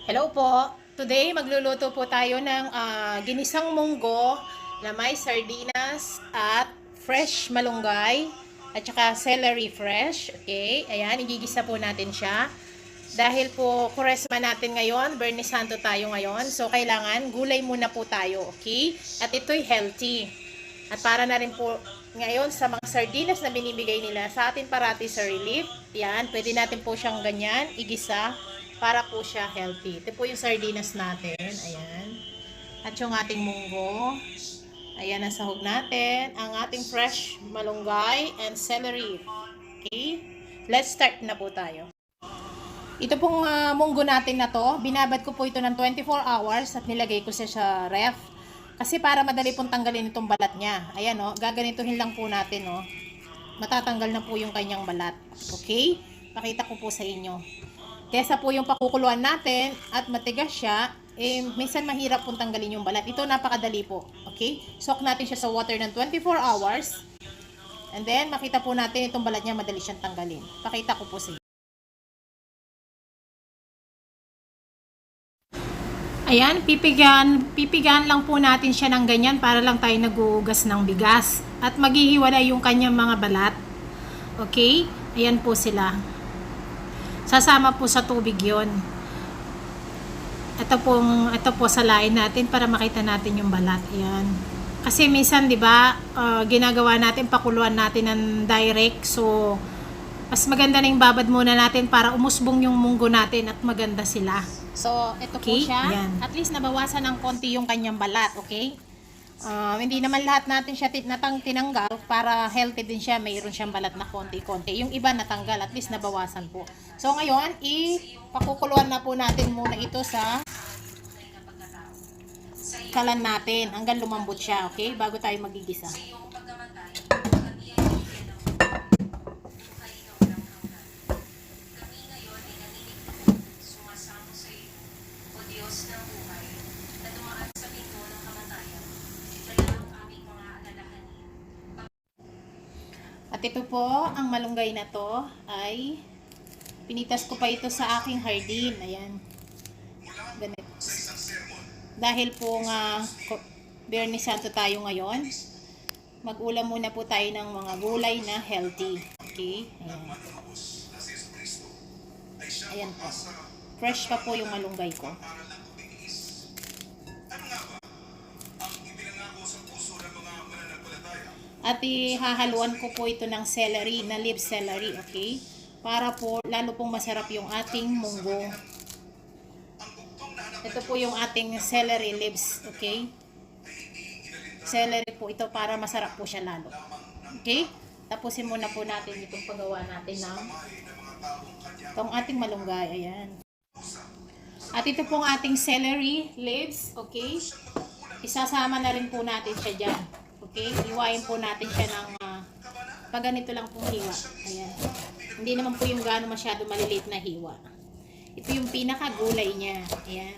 Hello po. Today magluluto po tayo ng ginisang munggo na may sardinas at fresh malunggay at saka celery fresh. Okay? Ayan, igigisa po natin siya. Dahil po Kuresma natin ngayon, Bernie Santo tayo ngayon. So kailangan gulay muna po tayo, okay? At ito'y healthy. At para na rin po ngayon sa mga sardinas na binibigay nila sa atin parati sa relief, yan, pwede natin po siyang ganyan, igisa, para po siya healthy. Ito po yung sardinas natin, ayan. At yung ating munggo, ayan ang sahog natin, ang ating fresh malunggay and celery. Okay? Let's start na po tayo. Ito pong munggo natin na to, binabad ko po ito ng 24 hours at nilagay ko siya sa ref. Kasi para madali pong tanggalin itong balat niya. Ayan o, gaganituhin lang po natin o. Matatanggal na po yung kanyang balat. Okay? Pakita ko po sa inyo. Kesa po yung pakukuluan natin at matigas siya, minsan mahirap pong tanggalin yung balat. Ito napakadali po. Okay? Soak natin siya sa water ng 24 hours. And then, makita po natin itong balat niya, madali siyang tanggalin. Pakita ko po sa inyo. Ayan, pipigan lang po natin siya ng ganyan para lang tayo naguugas ng bigas. At maghihiwalay yung kanyang mga balat. Okay? Ayan po sila. Sasama po sa tubig yon. Ito po salain natin para makita natin yung balat. Ayan. Kasi minsan, di ba, ginagawa natin, pakuluan natin ng direct. So, mas maganda na yung babad muna natin para umusbong yung munggo natin at maganda sila. So, ito okay, po siya. Yan. At least nabawasan ng konti yung kanyang balat, okay? Hindi naman lahat natin siya tinanggal para healthy din siya. Mayroon siyang balat na konti-konti. Yung iba natanggal, at least nabawasan po. So, ngayon, ipakukuluan na po natin muna ito sa kalan natin hanggang lumambot siya, okay? Bago tayo magigisa. At ito po, ang malunggay na to ay pinitas ko pa ito sa aking hardin. Ayan. Ganito. Dahil po nga Bernie Santo tayo ngayon, mag-ulam muna po tayo ng mga gulay na healthy. Okay? Ayan. Ayan po. Fresh pa po yung malunggay ko. At ihahaluan ko po ito ng celery, na leaf celery, okay? Para po, lalo pong masarap yung ating munggo. Ito po yung ating celery leaves, okay? Celery po ito para masarap po siya lalo. Okay? Tapusin muna po natin itong paggawa natin ng itong ating malunggay, ayan. At ito pong ating celery leaves, okay? Isasama na rin po natin siya dyan. Okay, hiwain po natin siya ng pag ganito lang pong hiwa. Ayan. Hindi naman po yung gaano masyado maliliit na hiwa. Ito yung pinakagulay niya. Ayan.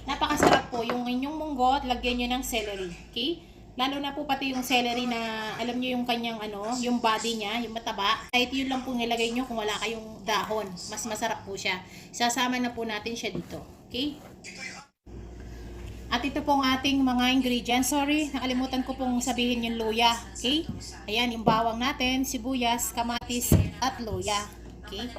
Napakasarap po yung inyong munggo at lagyan nyo ng celery. Okay? Lalo na po pati yung celery na alam nyo yung kanyang yung body niya, yung mataba. Kahit yun lang po nilagay nyo kung wala kayong dahon. Mas masarap po siya. Sasama na po natin siya dito. Okay? At ito pong ating mga ingredients. Sorry, nakalimutan ko pong sabihin yung luya. Okay? Ayan, yung bawang natin, sibuyas, kamatis, at luya. Okay?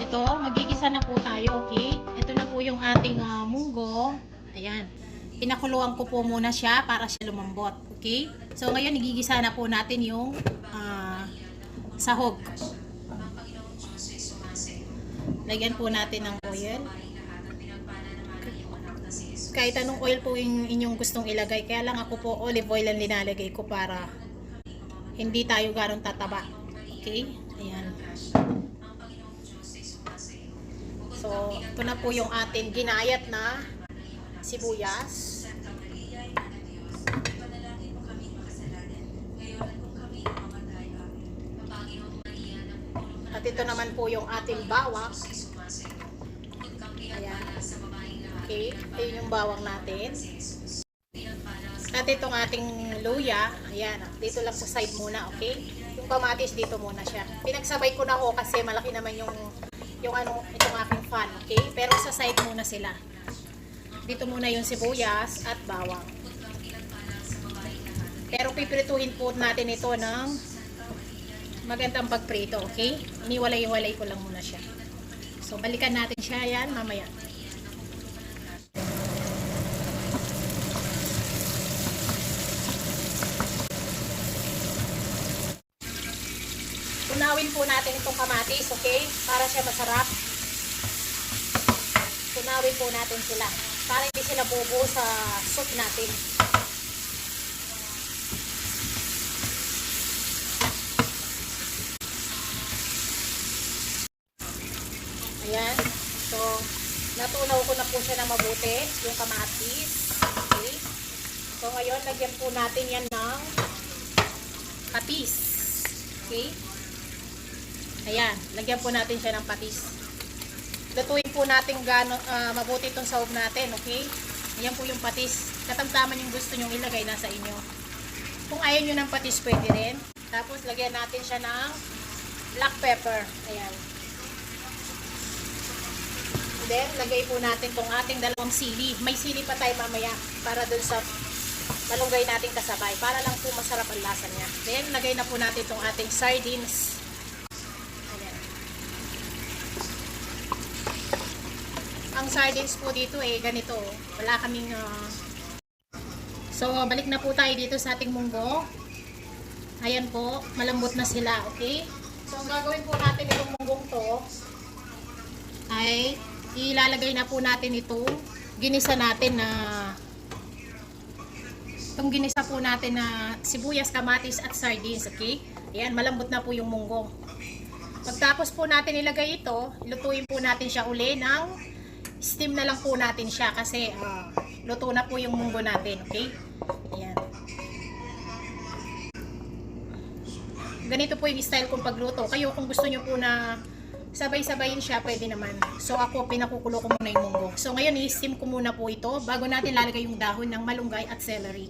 ito, magigisa na po tayo, okay? Ito na po yung ating munggo. Ayan. Pinakuluan ko po muna siya para siya lumambot, okay? So ngayon, igigisa na po natin yung sahog. Lagyan po natin ng oil. Kahit anong oil po yung inyong gustong ilagay. Kaya lang ako po olive oil ang linalagay ko para hindi tayo ganong tataba. Okay? Ayan. So, ito na po yung ating ginayat na sibuyas. At ito naman po yung ating bawang. Ayan. Okay, ito yung bawang natin. At itong ating luya, ayan, dito lang sa side muna, okay? Yung kamatis dito muna siya. Pinagsabay ko na ho kasi malaki naman yung itong aking fan, okay? Pero sa side muna sila. Dito muna yung sibuyas at bawang. Pero pipirituhin po natin ito ng magandang pagprito, okay? Iniwalay-walay ko lang muna siya. So, balikan natin siya yan mamaya. Tunawin po natin itong kamatis, okay? Para siya masarap. Tunawin po natin sila. Para hindi sila bubuo sa soup natin. Ayan. So, natunaw ko na po siya na mabuti, yung kamatis. Okay? So, ngayon, lagyan po natin yan ng patis. Okay? Ayan, lagyan po natin siya ng patis. Lutuin po natin mabuti itong sahog natin, okay? Ayan po yung patis. Katamtaman yung gusto nyong ilagay nasa inyo. Kung ayaw nyo ng patis, pwede rin. Tapos, lagyan natin siya ng black pepper. Ayan. And then, lagay po natin itong ating dalawang sili. May sili pa tayo mamaya para dun sa malunggay natin kasabay. Para lang po masarap ang lasa niya. Then, lagay na po natin itong ating sardines. Ang sardines po dito ganito. Wala kaming So, balik na po tayo dito sa ating munggo. Ayan po, malambot na sila, okay? So, ang gagawin po natin itong munggong to ay ilalagay na po natin itong ginisa natin na sibuyas, kamatis at sardines, okay? Ayan, malambot na po yung munggo. Pagtapos po natin ilagay ito, lutuin po natin siya uli ng steam na lang po natin siya kasi luto na po yung munggo natin, okay? Ayan. Ganito po yung style kong pagluto. Kayo kung gusto nyo po na sabay-sabayin siya, pwede naman. So ako, pinakukulo ko muna yung munggo. So ngayon, i-steam ko muna po ito bago natin lalagay yung dahon ng malunggay at celery.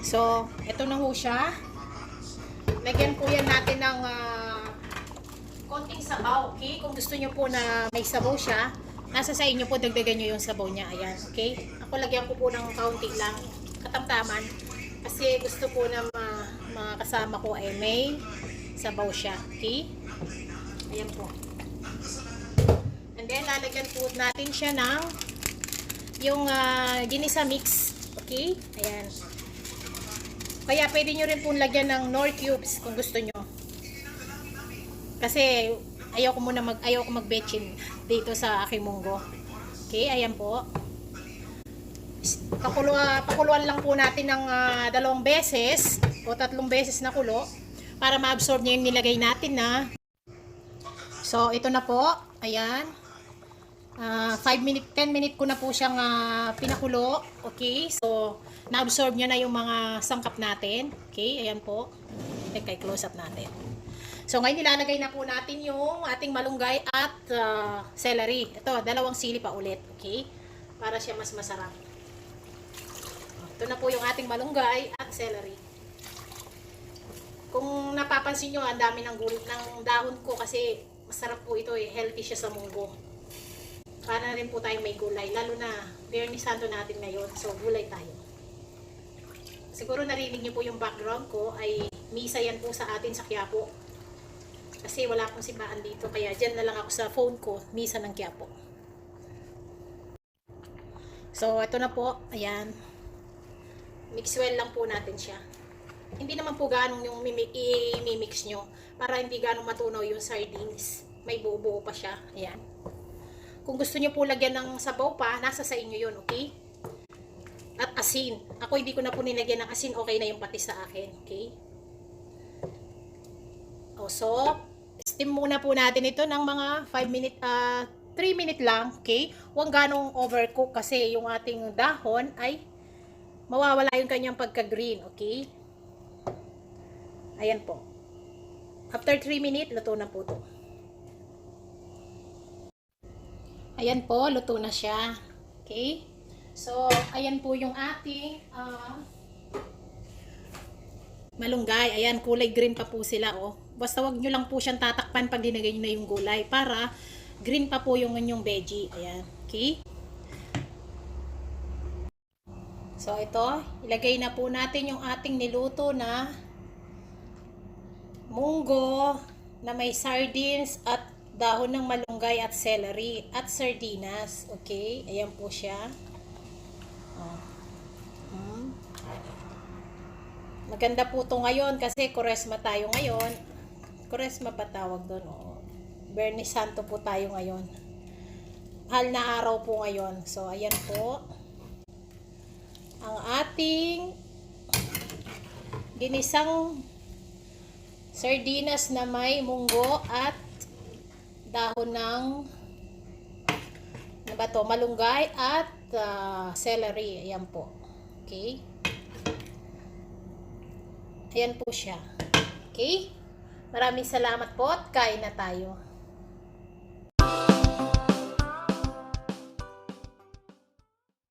So, ito na ho siya. Lagyan po yan natin ng konting sabaw, okay? Kung gusto nyo po na may sabaw siya, nasa sa inyo po, dagdagan nyo yung sabaw niya. Ayan, okay? Ako lagyan ko po ng kaunti lang, katamtaman. Kasi gusto po na makasama ko ay may sabaw siya, okay? Ayan po. And then, lalagyan po natin siya ng yung ginisa mix, okay? Ayan. Kaya pwede nyo rin po lagyan ng Knorr cubes kung gusto nyo. Kasi ayaw ko mag-betchin dito sa aking munggo. Okay, ayan po. Pakuluan lang po natin ng 2 beses o 3 beses na kulo para ma-absorb niya yung nilagay natin na. So, ito na po. Ayan. 10 minute ko na po siyang pinakulo. Okay, so na-absorb niya na yung mga sangkap natin. Okay, ayan po. Teka, close up natin. So, ngayon nilalagay na po natin yung ating malunggay at celery. Ito, 2 sili pa ulit. Okay? Para siya mas masarap. Ito na po yung ating malunggay at celery. Kung napapansin nyo, ang dami ng dahon ko kasi masarap po ito Healthy siya sa munggo. Para rin po tayo may gulay. Lalo na, Biyernes Santo natin ngayon. So, gulay tayo. Siguro narinig nyo po yung background ko ay misa yan po sa atin sa Quiapo. Kasi wala akong simbahan dito. Kaya dyan na lang ako sa phone ko. Misa ng Quiapo. So, ito na po. Ayan. Mix well lang po natin siya. Hindi naman po ganong yung i-mix nyo. Para hindi ganong matunaw yung sardines. May buo-buo pa siya. Ayan. Kung gusto nyo po lagyan ng sabaw pa, nasa sa inyo yun, okay? At asin. Ako hindi ko na po nilagyan ng asin. Okay na yung patis sa akin. Okay? O, so, steam muna po natin ito ng mga 3 minute lang. Okay? Huwag ganong overcook kasi yung ating dahon ay mawawala yung kanyang pagka-green. Okay? Ayan po. After 3 minutes, luto na po ito. Ayan po, luto na siya. Okay? So, ayan po yung ating malunggay. Ayan, kulay green pa po sila. Oh. Basta wag nyo lang po siyang tatakpan pag dinagay nyo na yung gulay para green pa po yung inyong veggie. Ayan. Okay? So, ito, ilagay na po natin yung ating niluto na munggo na may sardines at dahon ng malunggay at celery at sardinas. Okay? Ayan po siya. Oh. Maganda po ito ngayon kasi Kuresma tayo ngayon. Kuresma pa tawag doon. Oh. Bernie Santo po tayo ngayon. Mahal na araw po ngayon. So, ayan po. Ang ating ginisang sardinas na may munggo at dahon ng ano ba to? Malunggay at celery. Ayan po. Okay? Ayan po siya. Okay? Maraming salamat po at kain na tayo.